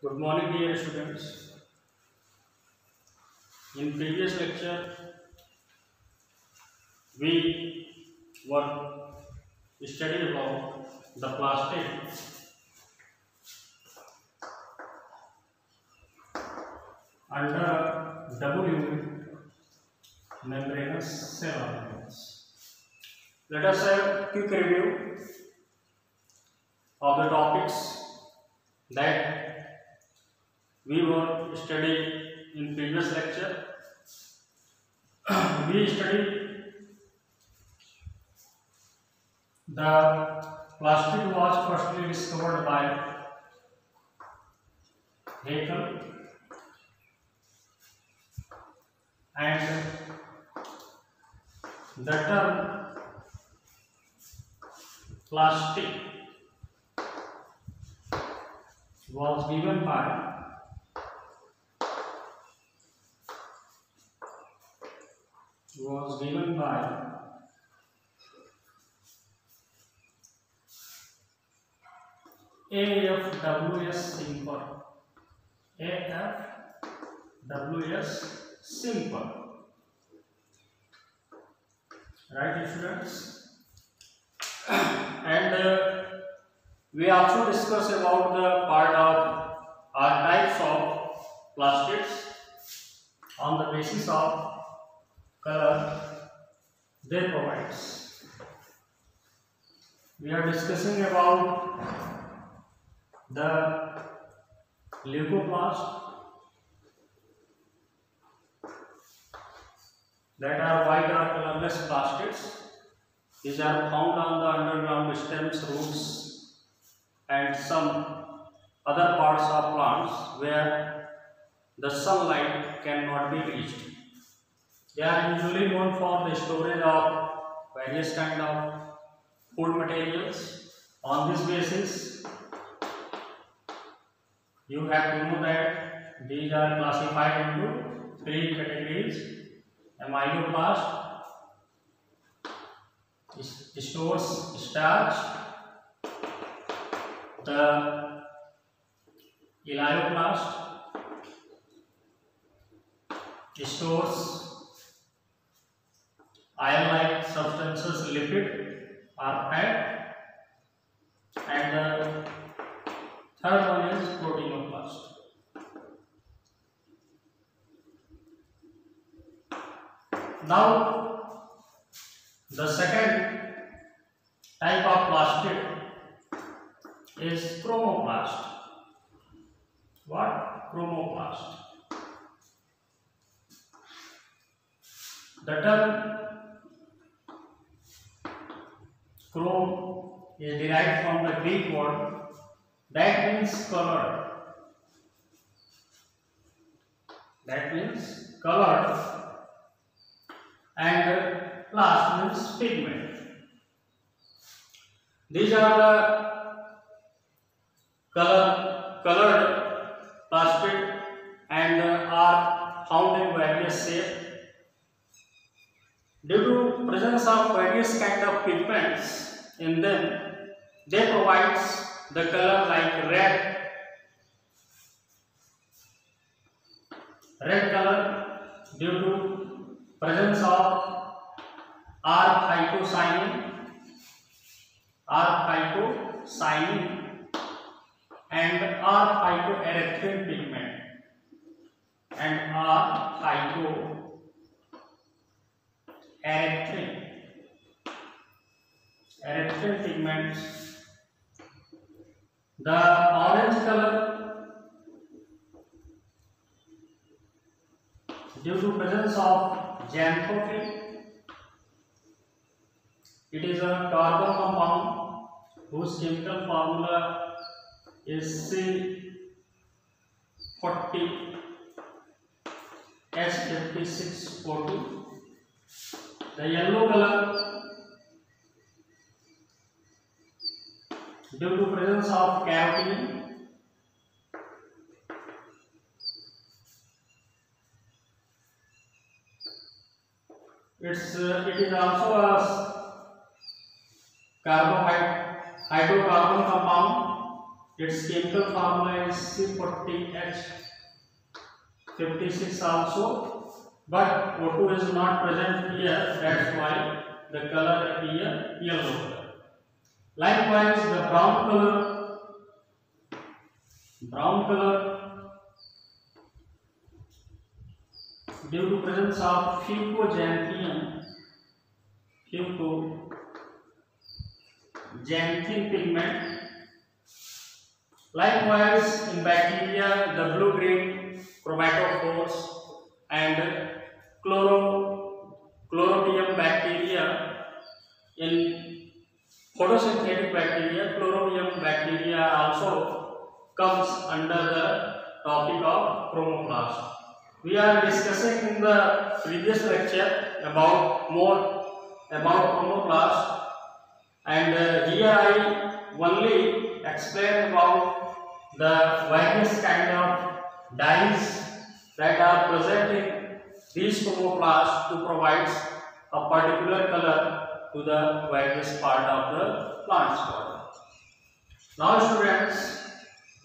Good morning, dear students. In previous lecture, we were studying about the plastic under W membranous cell organelles. Let us have a quick review of the topics that we were studying in previous lecture. We studied the plastic was firstly discovered by Haeckel, and the term plastic was given by AFWS Simple. AFWS Simple. Right, students? And we also discuss about the part of types of plastics on the basis of color they provide. We are discussing about the leucoplast, that are white or colorless plastics. These are found on the underground stems, roots, and some other parts of plants where the sunlight cannot be reached. They are usually known for the storage of various kind of food materials. On this basis, you have to know that these are classified into three categories. Amyloplast stores starch, the elaioplast stores iron-like substances, lipid or fat, and the third one is proteinoplast. Now, the second type of plastic is chromoplast. What? Chromoplast. The term chrome is derived from the Greek word that means colored. That means colored, and plast means pigment. These are the colored plastic and are found in various shapes. Due to presence of various kind of pigments in them, they provide the color like red color due to presence of R-phycocyanin and R-phycoerythrin pigment and erythrin pigments. The orange color due to presence of xanthophyll. It is a carbon compound whose chemical formula is C40H56O2. The yellow color due to presence of carotene. It is also a hydrocarbon compound Its chemical formula is C40H56 also, but O2 is not present here, that's why the color appear yellow. Likewise, the brown color due to presence of fucoxanthin pigment. Likewise, in bacteria, the blue-green chromatophores and chlorobium bacteria. In photosynthetic bacteria, chlorobium bacteria also comes under the topic of chromoplast. We are discussing in the previous lecture about chromoplast, and here I only explain about the various kind of dyes that are present in these chromoplasts to provide a particular color to the various part of the plant's body. Now students,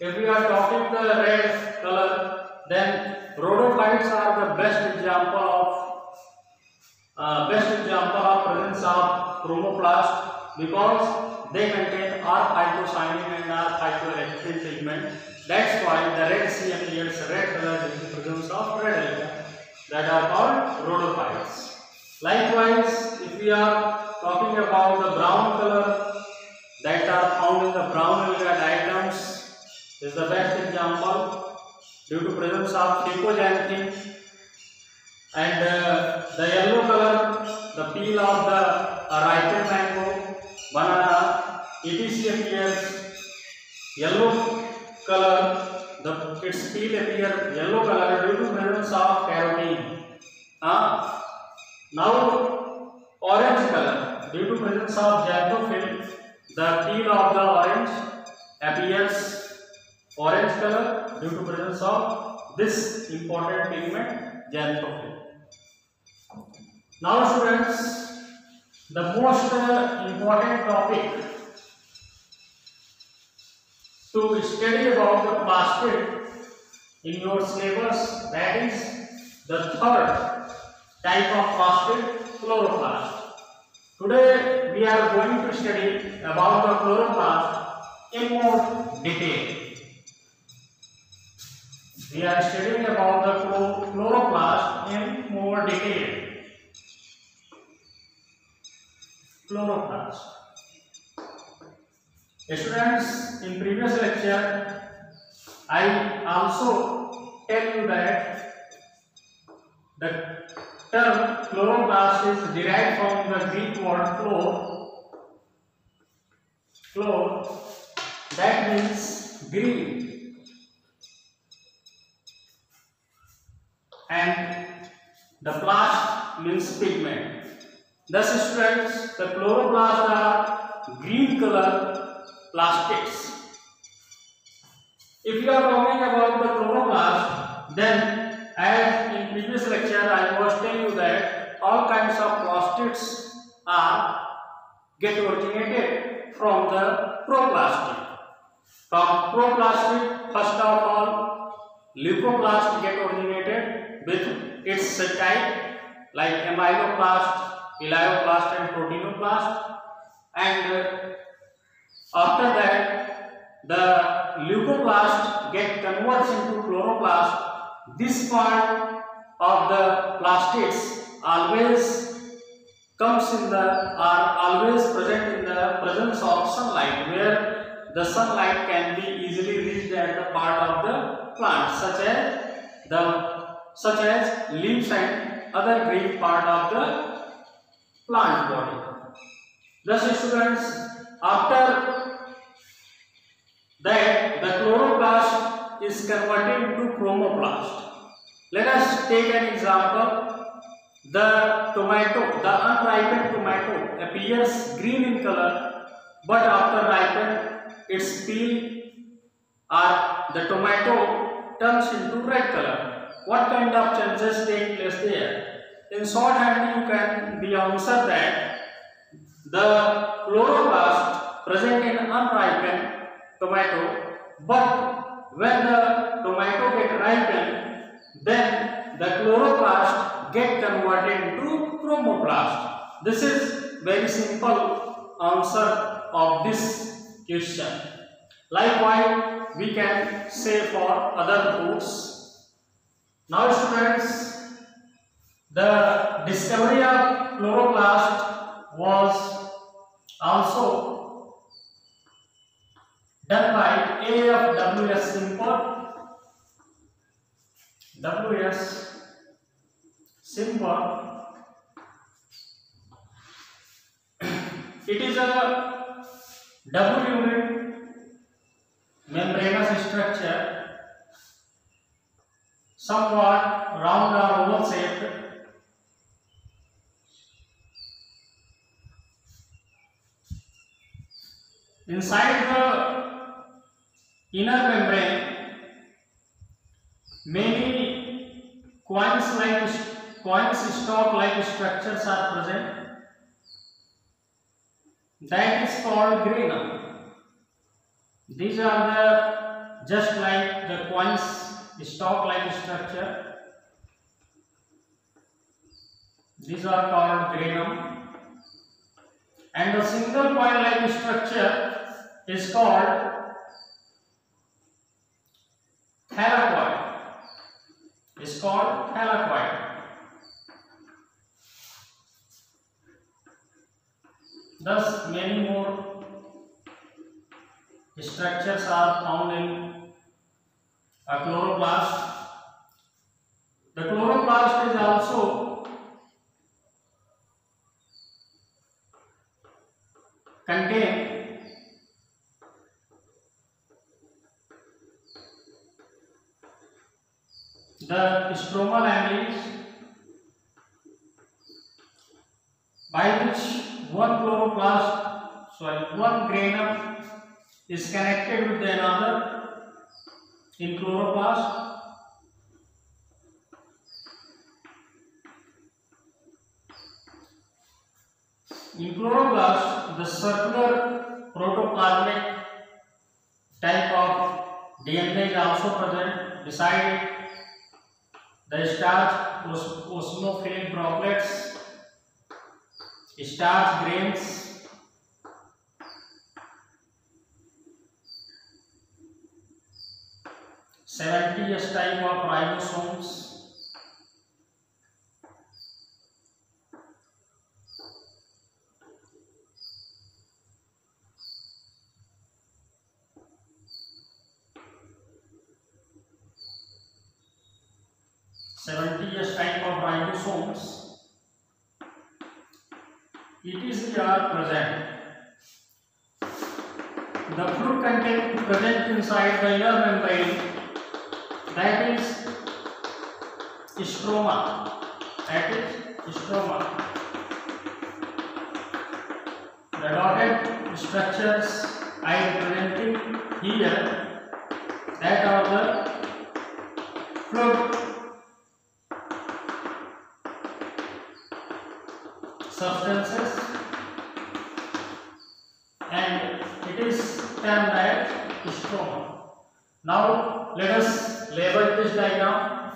if we are talking the red color, then rhodophytes are the best example of presence of chromoplast, because they contain R-phycocyanin and R-phycoerythrin pigment. That's why the red sea appears red color in the presence of red alga, that are called rhodophytes. Likewise, if we are talking about the brown color that are found in the brown alga diatoms, is the best example due to presence of fucoxanthin. And the yellow color, the peel of the ripened mango, banana, etc. appears yellow color. Its peel appear yellow color due to presence of carotene. Now orange color due to presence of xanthophyll, the peel of the orange appears orange color due to presence of this important pigment xanthophyll. Now students, the most important topic to study about the plastid in your syllabus, that is the third type of plastid, chloroplast. Today we are going to study about the chloroplast in more detail. We are studying about the chloroplast in more detail. Chloroplast. Students, in previous lecture, I also tell you that the term chloroplast is derived from the Greek word chlor, that means green, and the plast means pigment. Thus students, the chloroplasts are green color plastids. If you are talking about the chloroplast, then as in previous lecture I was telling you that all kinds of plastids get originated from the proplastic. From proplastic, first of all, leucoplast get originated with its type like amyloplast, elaioplast and proteinoplast, and after that the leucoplast get converts into chloroplast. This part of the plastids always present in the presence of sunlight, where the sunlight can be easily reached at the part of the plant, such as leaves and other green part of the plant body. Thus students, after that the chloroplast is converted into chromoplast. Let us take an example. The unripened tomato appears green in color, but after ripened, its peel or the tomato turns into red color. What kind of changes take place there? In shorthand, you can be answer that the chloroplast present in unripened tomato But when the tomato get ripened, then the chloroplast get converted into chromoplast. This is very simple answer of this question. Likewise, we can say for other foods. Now students, the discovery of chloroplast was also done by A.F. W.S. Simple. W.S. Simple. It is a double unit membranous structure, somewhat round or oval shaped. Inside the inner membrane, many coin stalk-like structures are present. That is called granum. These are just like the coin stalk-like structure. These are called granum. And the single coin-like structure is called thylakoid. Is called thylakoid. Thus, many more structures are found in a chloroplast. The chloroplast is also contain the stromal amylase, by which one granum is connected with another in chloroplast. In chloroplast, the circular protoplasmic type of DNA is also present. Beside it, the starch osmophilic droplets, starch grains, (70S) type of ribosomes, are present. The fluid content present inside the inner membrane, that is stroma. The dotted structures I am presenting here, that are the fluid substances, and it is termed as stroma. Now let us label this diagram.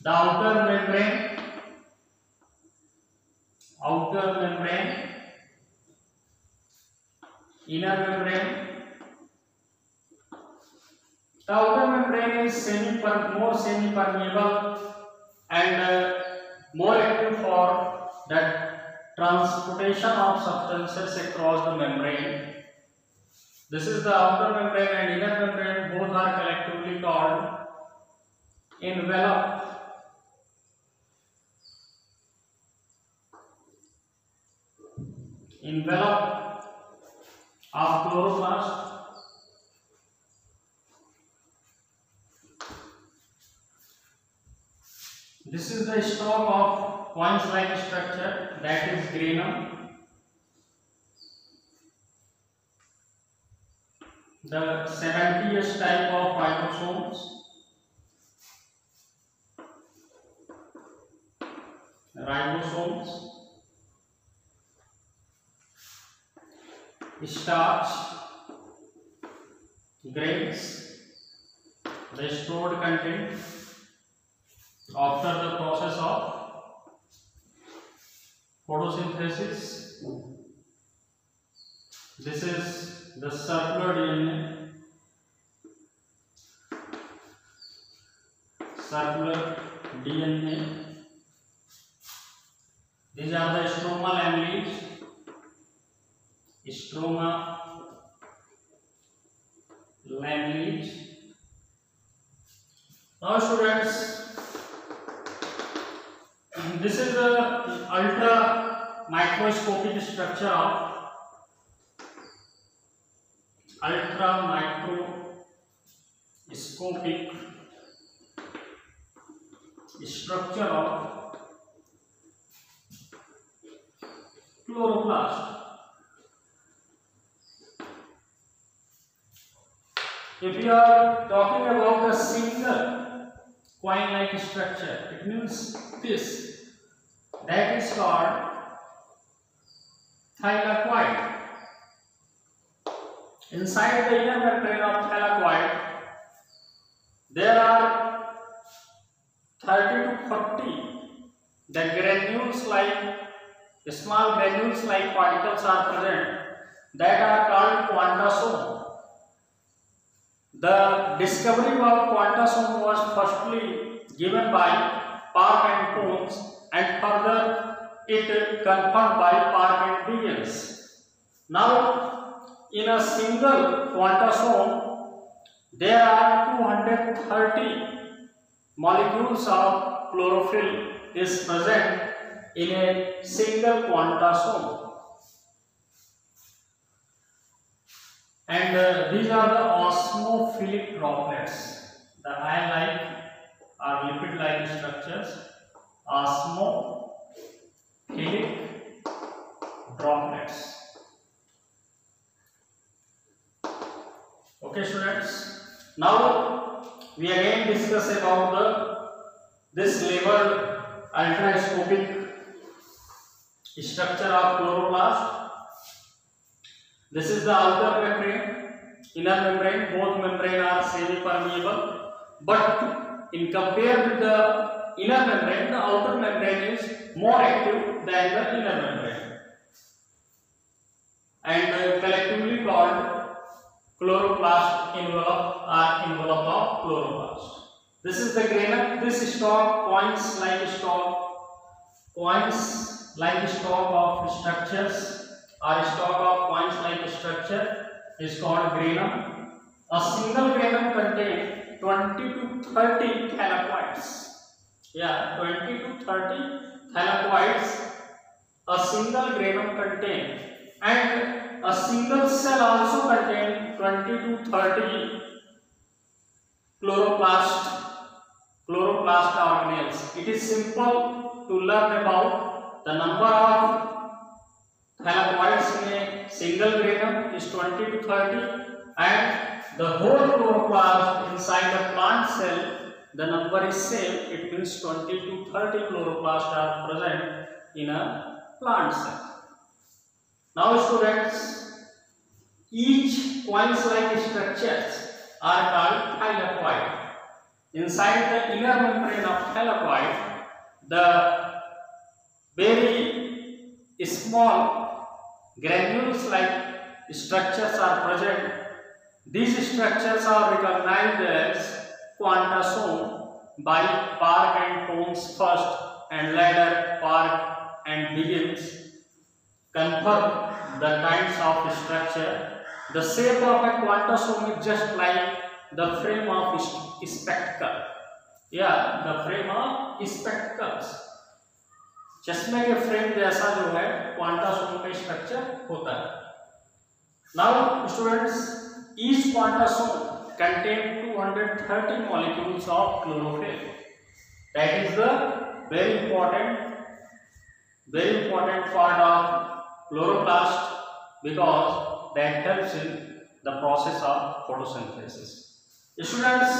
The outer membrane, inner membrane. The outer membrane is more semi-permeable and more active for the transportation of substances across the membrane. This is the outer membrane and inner membrane. Both are collectively called envelope. Envelope of chloroplast. This is the stalk of coins-like structure, that is granum. The 70S type of ribosomes, starch grains, the stored content after the process of photosynthesis. This is the circular DNA, circular DNA. These are the stromal amylase, stroma amylase. Now students, this is the ultra microscopic structure of chloroplast. If you are talking about a single coin-like structure, it means this. That is called thylakoid. Inside the inner membrane of thylakoid, there are 30 to 40 the granules like small granules like particles are present that are called quantasome. The discovery of quantasome was firstly given by Park and Pons, and further it confirmed by Park and Begins. Now, in a single quantasome, there are 230 molecules of chlorophyll is present in a single quantasome. And these are the osmophilic droplets. The ion-like or lipid-like structures, osmophilic droplets. Okay, students. Now we again discuss about this labeled ultrascopic structure of chloroplast. This is the outer membrane, inner membrane. Both membrane are semi-permeable, but in compared with the inner membrane, the outer membrane is more active than the inner membrane, and collectively called chloroplast envelope or envelope of chloroplast. This is the granum. This stalk, coins like stalk of structures, or stalk of coins-like structure is called granum. A single granum contains 20 to 30 thylakoids. Yeah, 20 to 30 thylakoids a single granum contains, and a single cell also contains 20 to 30 chloroplast organelles. It is simple to learn about the number of thylakoids in a single granum is 20 to 30, and the whole chloroplast inside a plant cell, the number is same. It means 20 to 30 chloroplasts are present in a plant cell. Now students, each coins-like structures are called thylakoid. Inside the inner membrane of thylakoid, the very small granules like structures are present. These structures are recognized as quantasome by Park and Pons first, and later Park and Begins confirm the kinds of structure. The shape of a quantasome is just like the frame of spectacle. Yeah, the frame of spectacles. चश्मे के frame जैसा जो है quantasome का structure होता है. Now students, each quantasome contains 230 molecules of chlorophyll. That is the very important part of chloroplast, because that helps in the process of photosynthesis. Students,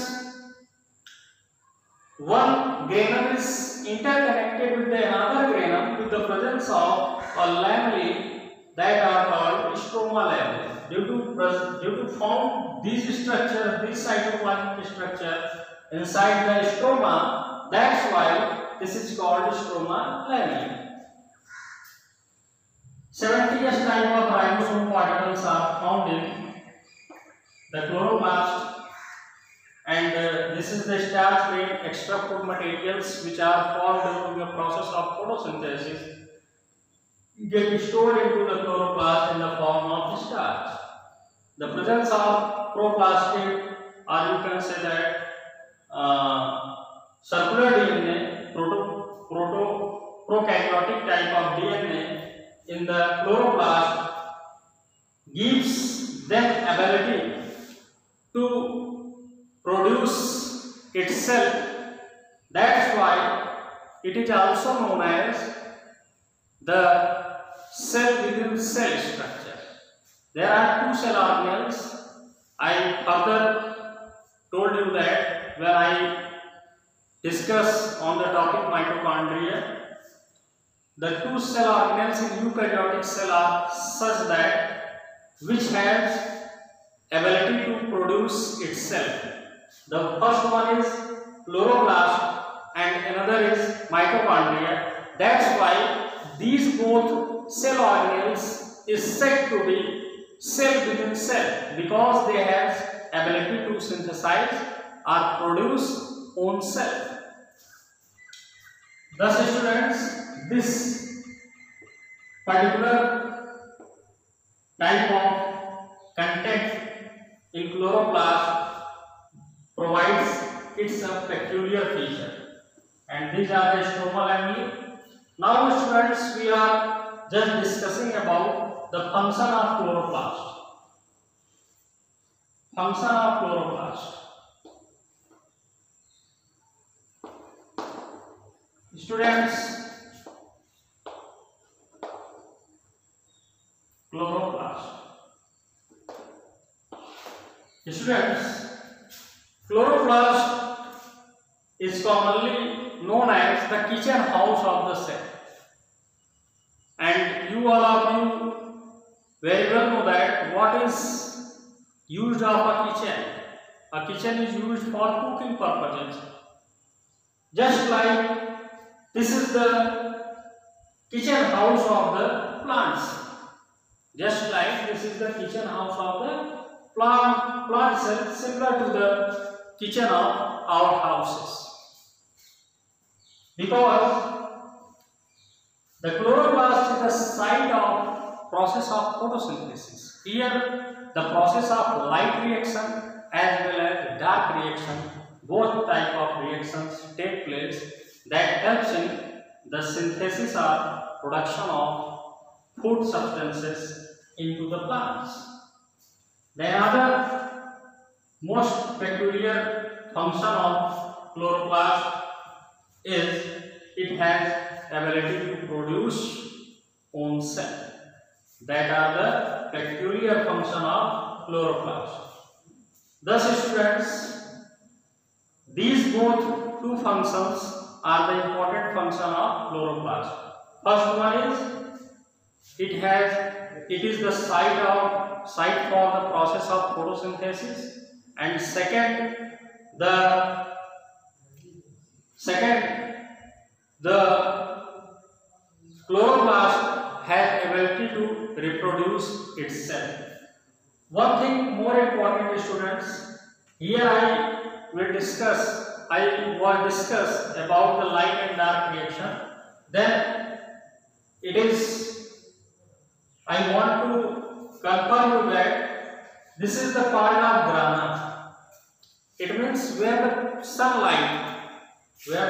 one granum is interconnected with another granum with the presence of a lamellae that are called stroma lamellae. due to form these structures, this cytoplasmic structure inside the stroma, that's why this is called stroma lamella. 70th type of ribosome particles are found in the chloroplast, and this is the starch-laden extra food materials which are formed during the process of photosynthesis get stored into the chloroplast in the form of starch. The presence of proplastid, or you can say that circular DNA, prokaryotic type of DNA in the chloroplast gives them ability to produce itself. That's why it is also known as the cell within cell structure. There are two cell organelles. I further told you that when I discuss on the topic mitochondria. The two cell organelles in eukaryotic cell are such that which has ability to produce itself. The first one is chloroplast and another is mitochondria. That's why these both cell organelles is said to be cell within cell, because they have ability to synthesize or produce own self. Thus, students, this particular type of content in chloroplast provides its a peculiar feature, and these are the stroma lamella. Now, students, we are just discussing about the function of chloroplast. Function of chloroplast. Students, chloroplast. Students, chloroplast is commonly known as the kitchen house of the cell, and you all of you very well know that what is used of a kitchen. A kitchen is used for cooking purposes. Just like this is the kitchen house of the plants. Just like this is the kitchen house of the plant cells, similar to the kitchen of our houses. Because the chloroplast is the site of process of photosynthesis. Here, the process of light reaction as well as dark reaction, both type of reactions take place that helps in the synthesis or production of food substances into the plants. The other most peculiar function of chloroplast is it has ability to produce own cell. That are the peculiar function of chloroplast. Thus, students, these both two functions are the important function of chloroplast. First one is it is the site for the process of photosynthesis, and second the chloroplast has ability to reproduce itself. One thing more important, students, here I will discuss about the light and dark reaction. Then I want to confirm you that this is the part of grana. It means where the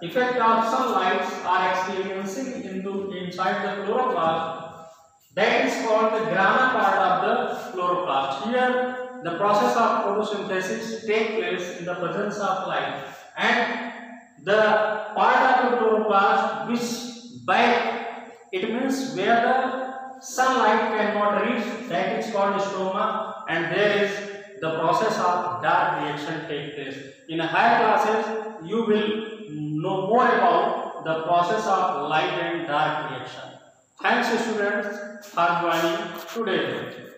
effect of sunlight are experiencing inside the chloroplast, that is called the grana part of the chloroplast. Here the process of photosynthesis takes place in the presence of light, and the part of the chloroplast which back, it means where the sunlight cannot reach, that is called stroma, and there is the process of dark reaction take place. In higher classes you will know more about the process of light and dark reaction. Thanks, students, for joining today.